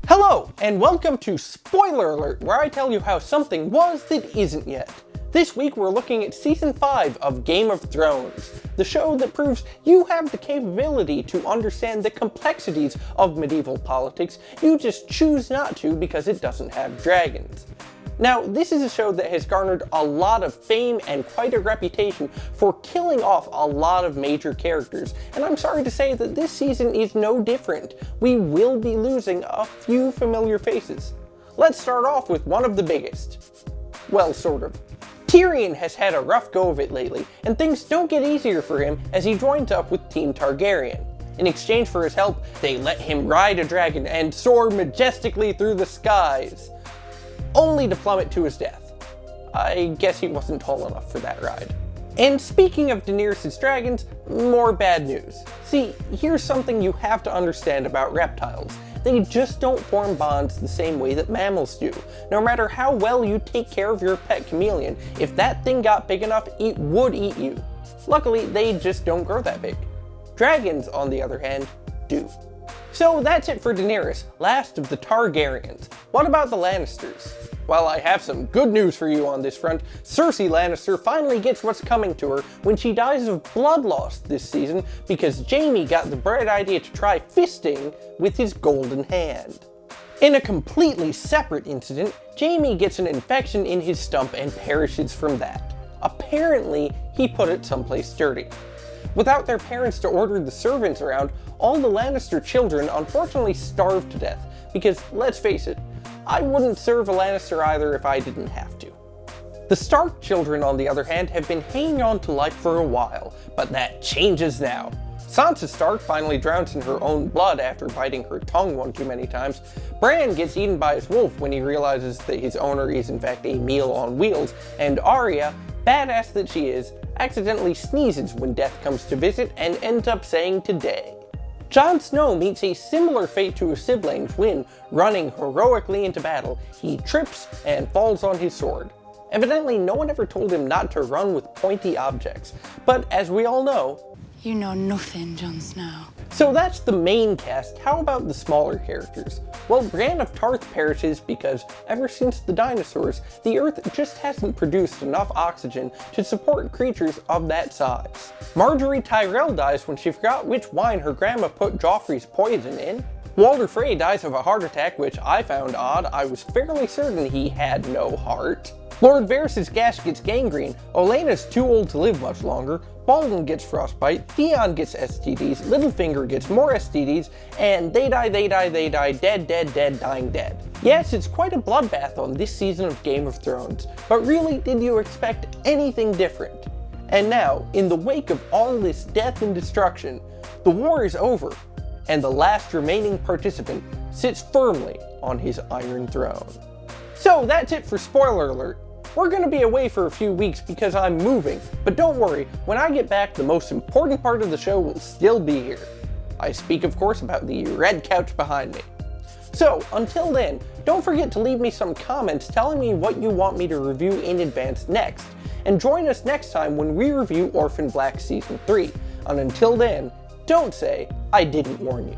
Hello, and welcome to Spoiler Alert, where I tell you how something was that isn't yet. This week we're looking at Season 5 of Game of Thrones, the show that proves you have the capability to understand the complexities of medieval politics, you just choose not to because it doesn't have dragons. Now, this is a show that has garnered a lot of fame and quite a reputation for killing off a lot of major characters, and I'm sorry to say that this season is no different. We will be losing a few familiar faces. Let's start off with one of the biggest. Well, sort of. Tyrion has had a rough go of it lately, and things don't get easier for him as he joins up with Team Targaryen. In exchange for his help, they let him ride a dragon and soar majestically through the skies, only to plummet to his death. I guess he wasn't tall enough for that ride. And speaking of Daenerys' dragons, more bad news. See, here's something you have to understand about reptiles. They just don't form bonds the same way that mammals do. No matter how well you take care of your pet chameleon, if that thing got big enough, it would eat you. Luckily, they just don't grow that big. Dragons, on the other hand, do. So that's it for Daenerys, last of the Targaryens. What about the Lannisters? Well, I have some good news for you on this front. Cersei Lannister finally gets what's coming to her when she dies of blood loss this season because Jaime got the bright idea to try fisting with his golden hand. In a completely separate incident, Jaime gets an infection in his stump and perishes from that. Apparently, he put it someplace dirty. Without their parents to order the servants around, all the Lannister children unfortunately starved to death, because let's face it, I wouldn't serve a Lannister either if I didn't have to. The Stark children, on the other hand, have been hanging on to life for a while, but that changes now. Sansa Stark finally drowns in her own blood after biting her tongue one too many times. Bran gets eaten by his wolf when he realizes that his owner is in fact a meal on wheels, and Arya, badass that she is, accidentally sneezes when death comes to visit and ends up saying today. Jon Snow meets a similar fate to his siblings when, running heroically into battle, he trips and falls on his sword. Evidently, no one ever told him not to run with pointy objects, but as we all know, you know nothing, Jon Snow. So that's the main cast. How about the smaller characters? Well, Brienne of Tarth perishes because ever since the dinosaurs, the Earth just hasn't produced enough oxygen to support creatures of that size. Marjorie Tyrell dies when she forgot which wine her grandma put Joffrey's poison in. Walder Frey dies of a heart attack, which I found odd. I was fairly certain he had no heart. Lord Varys' gash gets gangrene, Olenna's too old to live much longer, Baldwin gets frostbite, Theon gets STDs, Littlefinger gets more STDs, and they die, dead, dying dead. Yes, it's quite a bloodbath on this season of Game of Thrones, but really, did you expect anything different? And now, in the wake of all this death and destruction, the war is over, and the last remaining participant sits firmly on his Iron Throne. So that's it for Spoiler Alert. We're going to be away for a few weeks because I'm moving, but don't worry, when I get back, the most important part of the show will still be here. I speak, of course, about the red couch behind me. So, until then, don't forget to leave me some comments telling me what you want me to review in advance next, and join us next time when we review Orphan Black Season 3. And until then, don't say I didn't warn you.